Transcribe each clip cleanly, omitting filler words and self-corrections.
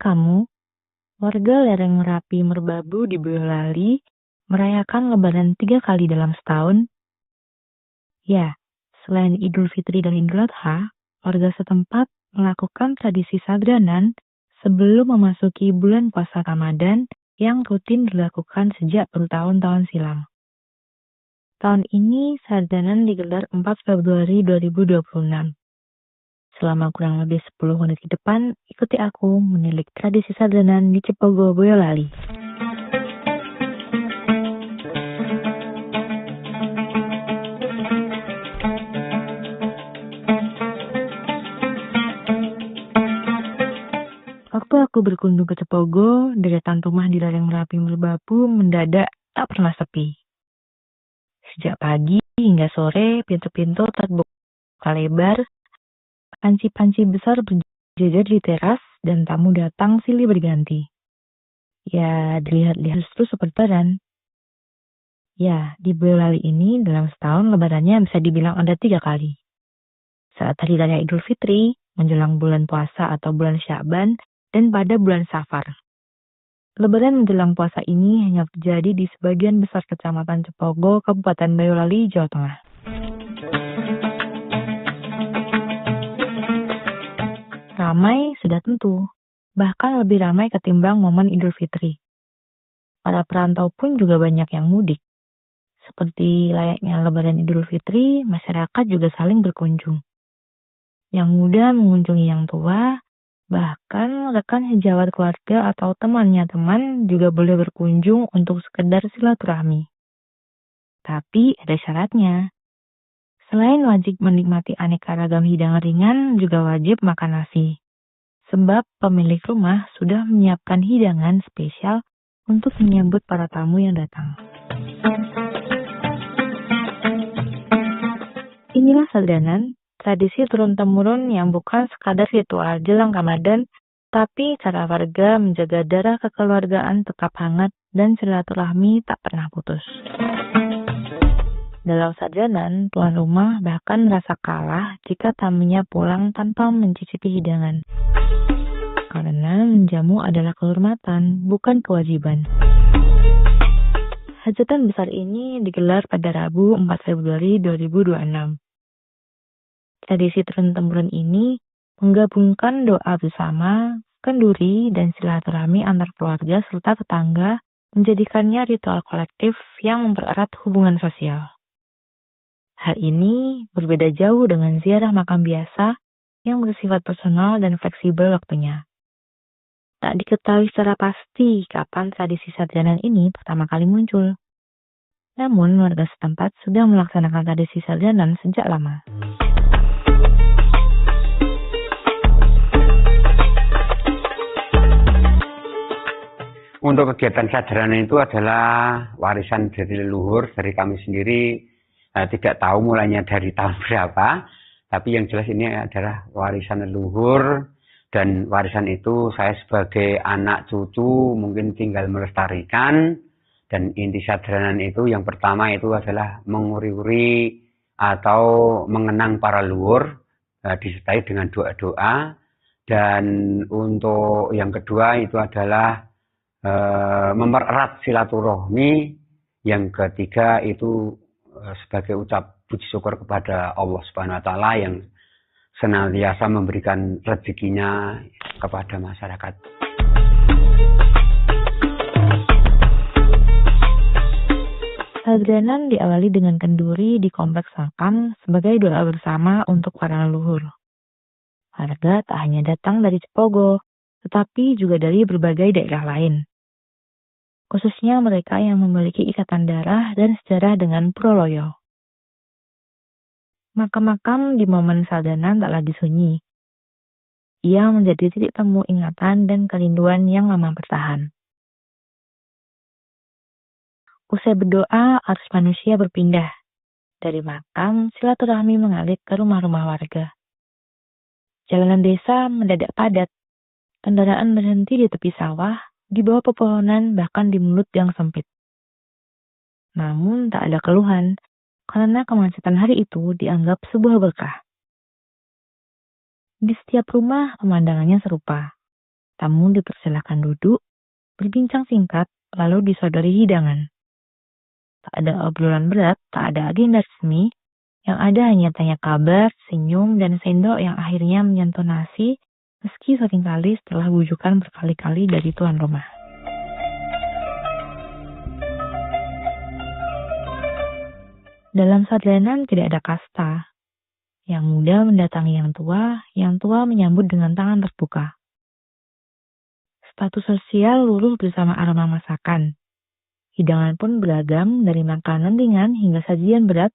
kamu, warga lereng Merapi Merbabu di Boyolali merayakan Lebaran 3 kali dalam setahun? Ya, selain Idul Fitri dan Idul Adha, warga setempat melakukan tradisi sadranan sebelum memasuki bulan puasa Ramadan yang rutin dilakukan sejak bertahun-tahun silam. Tahun ini sadranan digelar 4 Februari 2026. Selama kurang lebih 10 menit ke depan, ikuti aku menilik tradisi sadranan di Cepogo, Boyolali. Waktu aku berkunjung ke Cepogo, deretan rumah di lereng Merapi Merbabu mendadak tak pernah sepi. Sejak pagi hingga sore, pintu-pintu terbuka lebar, panci-panci besar berjejer di teras, dan tamu datang silih berganti. Ya, dilihat-lihat justru seperti lebaran. Ya, di Boyolali ini dalam setahun lebarannya bisa dibilang ada 3 kali. Saat hari raya Idul Fitri, menjelang bulan puasa atau bulan Sya'ban, dan pada bulan Safar. Lebaran menjelang puasa ini hanya terjadi di sebagian besar kecamatan Cepogo, Kabupaten Boyolali, Jawa Tengah. Ramai sudah tentu, bahkan lebih ramai ketimbang momen Idul Fitri. Para perantau pun juga banyak yang mudik. Seperti layaknya Lebaran Idul Fitri, masyarakat juga saling berkunjung. Yang muda mengunjungi yang tua, bahkan rekan sejawat keluarga atau temannya teman juga boleh berkunjung untuk sekedar silaturahmi. Tapi ada syaratnya. Selain wajib menikmati aneka ragam hidangan ringan, juga wajib makan nasi. Sebab pemilik rumah sudah menyiapkan hidangan spesial untuk menyambut para tamu yang datang. Inilah sadranan, tradisi turun-temurun yang bukan sekadar ritual jelang Ramadan, tapi cara warga menjaga darah kekeluargaan tetap hangat dan silaturahmi tak pernah putus. Dalam sadranan, tuan rumah bahkan merasa kalah jika tamunya pulang tanpa mencicipi hidangan. Karena menjamu adalah kehormatan, bukan kewajiban. Hajatan besar ini digelar pada Rabu 4 Februari 2026. Tradisi turun-temurun ini menggabungkan doa bersama, kenduri, dan silaturahmi antar keluarga serta tetangga, menjadikannya ritual kolektif yang mempererat hubungan sosial. Hal ini berbeda jauh dengan ziarah makam biasa yang bersifat personal dan fleksibel waktunya. Tak diketahui secara pasti kapan tradisi sadranan ini pertama kali muncul. Namun warga setempat sudah melaksanakan tradisi sadranan sejak lama. Untuk kegiatan sadranan itu adalah warisan dari leluhur, dari kami sendiri. Tidak tahu mulainya dari tahun berapa, tapi yang jelas ini adalah warisan leluhur, dan warisan itu saya sebagai anak cucu mungkin tinggal melestarikan. Dan inti sadranan itu yang pertama itu adalah menguri-uri atau mengenang para leluhur, disertai dengan doa-doa. Dan untuk yang kedua itu adalah mempererat silaturahmi. Yang ketiga itu sebagai ucap puji syukur kepada Allah Subhanahu wa taala yang senantiasa memberikan rezekinya kepada masyarakat. Sadranan diawali dengan kenduri di kompleks makam sebagai doa bersama untuk para leluhur. Warga tak hanya datang dari Cepogo, tetapi juga dari berbagai daerah lain. Khususnya mereka yang memiliki ikatan darah dan sejarah dengan Puroloyo. Makam-makam di momen sadranan tak lagi sunyi. Ia menjadi titik temu ingatan dan kerinduan yang lama bertahan. Usai berdoa, arus manusia berpindah. Dari makam, silaturahmi mengalir ke rumah-rumah warga. Jalanan desa mendadak padat. Kendaraan berhenti di tepi sawah, di bawah pepohonan, bahkan di mulut yang sempit. Namun tak ada keluhan, karena kemacetan hari itu dianggap sebuah berkah. Di setiap rumah pemandangannya serupa. Tamu dipersilakan duduk, berbincang singkat, lalu disodori hidangan. Tak ada obrolan berat, tak ada agenda resmi, yang ada hanya tanya kabar, senyum, dan sendok yang akhirnya menyentuh nasi, meski seringkali setelah bujukan berkali-kali dari tuan rumah. Dalam sarjana tidak ada kasta. Yang muda mendatangi yang tua menyambut dengan tangan terbuka. Status sosial luruh bersama aroma masakan. Hidangan pun beragam dari makanan ringan hingga sajian berat.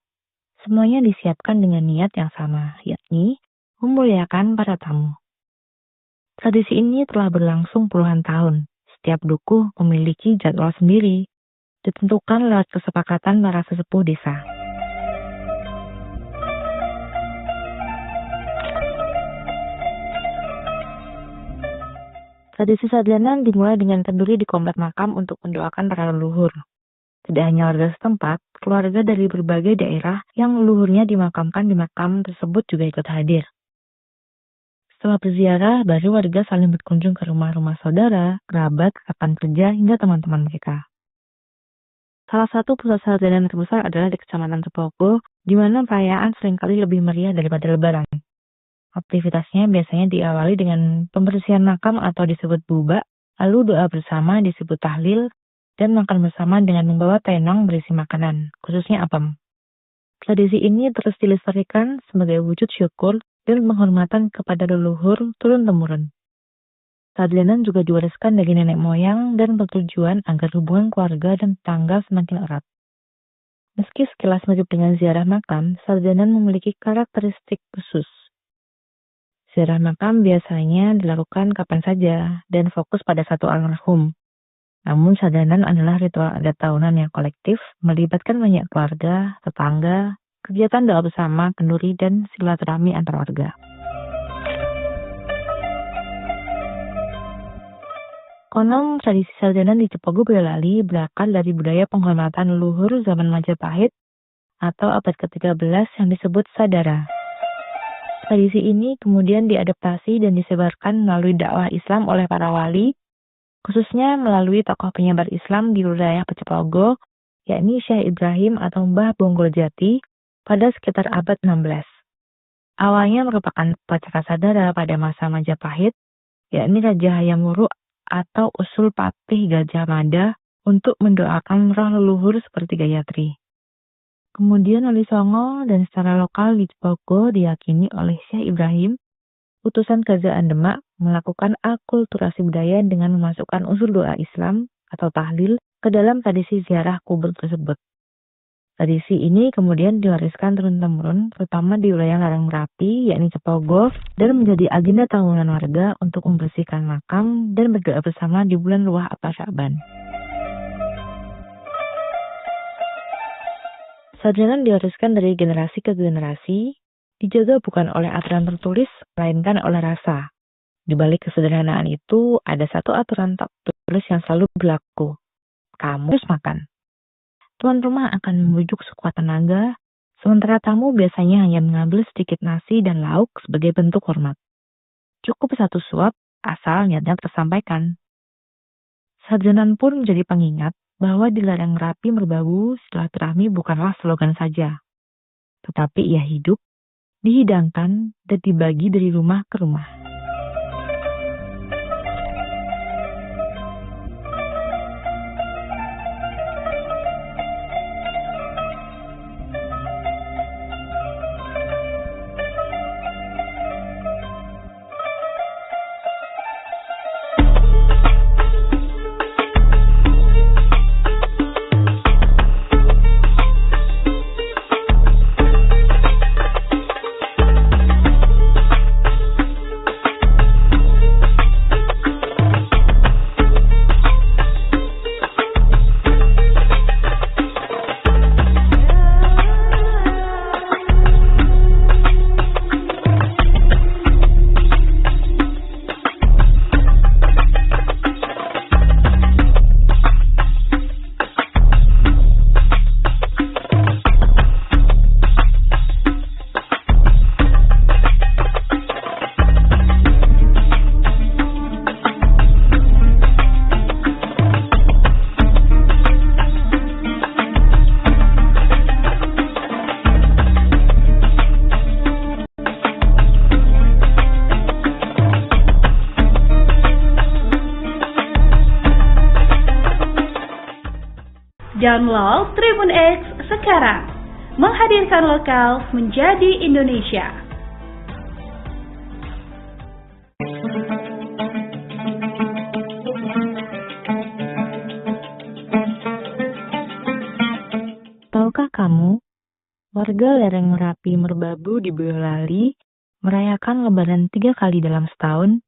Semuanya disiapkan dengan niat yang sama, yakni memuliakan para tamu. Tradisi ini telah berlangsung puluhan tahun. Setiap dukuh memiliki jadwal sendiri, ditentukan lewat kesepakatan para sesepuh desa. Tradisi sarjana dimulai dengan kenduri di komplek makam untuk mendoakan para leluhur. Tidak hanya warga setempat, keluarga dari berbagai daerah yang leluhurnya dimakamkan di makam tersebut juga ikut hadir. Setelah berziarah, baru warga saling berkunjung ke rumah-rumah saudara, kerabat, rekan kerja, hingga teman-teman mereka. Salah satu pusat sarjana terbesar adalah di Kecamatan Cepogo, di mana perayaan seringkali lebih meriah daripada Lebaran. Aktivitasnya biasanya diawali dengan pembersihan makam atau disebut buba, lalu doa bersama disebut tahlil, dan makan bersama dengan membawa tenong berisi makanan, khususnya apem. Tradisi ini terus dilestarikan sebagai wujud syukur dan penghormatan kepada leluhur turun-temurun. Sarjana juga diwariskan dari nenek moyang dan bertujuan agar hubungan keluarga dan tetangga semakin erat. Meski sekilas mirip dengan ziarah makam, sarjana memiliki karakteristik khusus. Ziarah makam biasanya dilakukan kapan saja dan fokus pada satu almarhum. Namun sarjana adalah ritual adat tahunan yang kolektif, melibatkan banyak keluarga, tetangga, kegiatan doa bersama, kenduri, dan silaturahmi antar warga. Konon tradisi sarjana di Cepogo Boyolali berakar dari budaya penghormatan leluhur zaman Majapahit atau abad ke-13 yang disebut sadara. Tradisi ini kemudian diadaptasi dan disebarkan melalui dakwah Islam oleh para wali, khususnya melalui tokoh penyebar Islam di wilayah Cepogo, yakni Syekh Ibrahim atau Mbah Bonggol Jati pada sekitar abad 16. Awalnya merupakan upacara sadara pada masa Majapahit, yakni Raja Hayam Wuruk atau usul Patih Gajah Mada untuk mendoakan roh leluhur seperti Gayatri. Kemudian Wali Songo dan secara lokal di Cepogo diyakini oleh Syekh Ibrahim, utusan Kerajaan Demak, melakukan akulturasi budaya dengan memasukkan unsur doa Islam atau tahlil ke dalam tradisi ziarah kubur tersebut. Tradisi ini kemudian diwariskan turun-temurun, terutama di wilayah lereng Merapi, yakni Cepogo, dan menjadi agenda tahunan warga untuk membersihkan makam dan berdoa bersama di bulan Ruah atau Sya'ban. Sarjana diwariskan dari generasi ke generasi, dijaga bukan oleh aturan tertulis, melainkan oleh rasa. Di balik kesederhanaan itu, ada satu aturan tak tertulis yang selalu berlaku. Kamu harus makan. Tuan rumah akan membujuk sekuat tenaga, sementara tamu biasanya hanya mengambil sedikit nasi dan lauk sebagai bentuk hormat. Cukup satu suap, asal niatnya tersampaikan. Sarjana pun menjadi pengingat bahwa di lereng Merapi Merbabu silaturahmi bukanlah slogan saja, tetapi ia hidup, dihidangkan, dan dibagi dari rumah ke rumah. Download Tribun X sekarang. Menghadirkan lokal menjadi Indonesia. Tahukah kamu, warga lereng Merapi Merbabu di Boyolali merayakan Lebaran 3 kali dalam setahun,